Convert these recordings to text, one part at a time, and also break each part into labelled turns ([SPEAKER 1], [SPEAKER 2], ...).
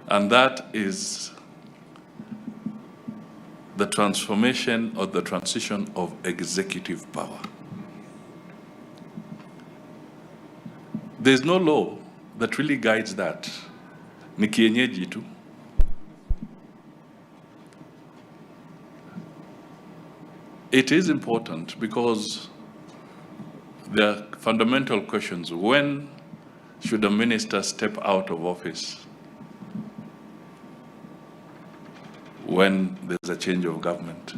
[SPEAKER 1] and that is the transformation or the transition of executive power. There's no law that really guides that. Ni kienyeji tu. It is important because there are fundamental questions. When should a minister step out of office? When there's a change of government?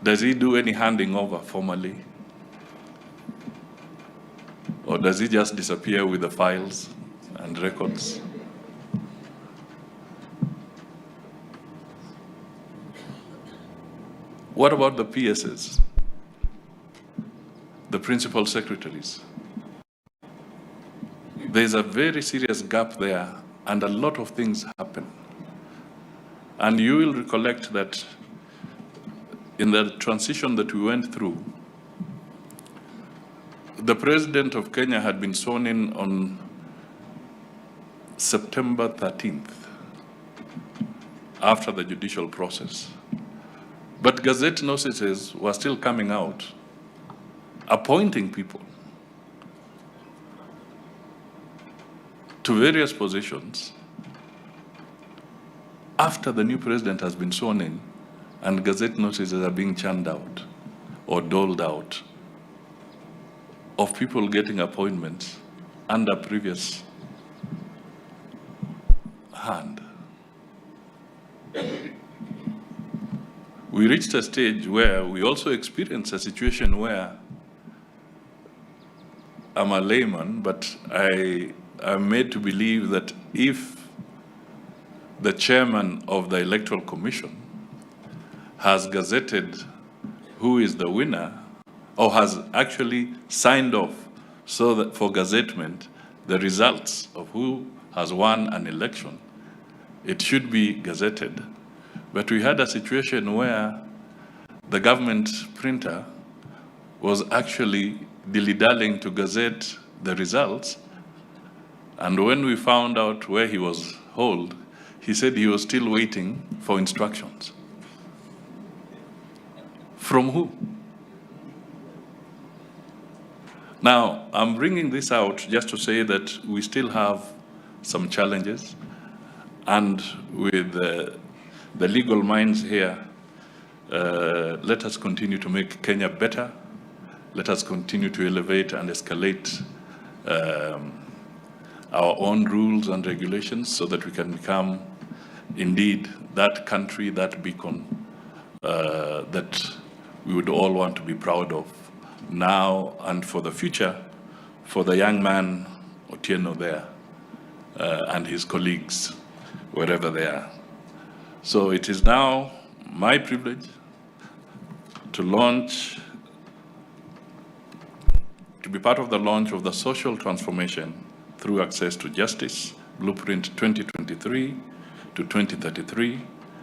[SPEAKER 1] Does he do any handing over formally? Or does he just disappear with the files and records? What about the PSs, the principal secretaries? There's a very serious gap there, and a lot of things happen. And you will recollect that in the transition that we went through, the president of Kenya had been sworn in on September 13th, after the judicial process. But Gazette notices were still coming out, appointing people to various positions after the new president has been sworn in, and Gazette notices are being churned out or doled out of people getting appointments under previous hand. We reached a stage where we also experienced a situation where I'm a layman, but I'm made to believe that if the chairman of the Electoral Commission has gazetted who is the winner, or has actually signed off so that for gazettement the results of who has won an election, it should be gazetted. But we had a situation where the government printer was actually dilly-dallying to gazette the results, and when we found out where he was holed, he said he was still waiting for instructions. From who? Now, I'm bringing this out just to say that we still have some challenges, and with the legal minds here, let us continue to make Kenya better. Let us continue to elevate and escalate our own rules and regulations so that we can become indeed that country, that beacon that we would all want to be proud of now and for the future, for the young man Otieno there and his colleagues, wherever they are. So it is now my privilege to be part of the launch of the social transformation through access to justice, Blueprint 2023 to 2033,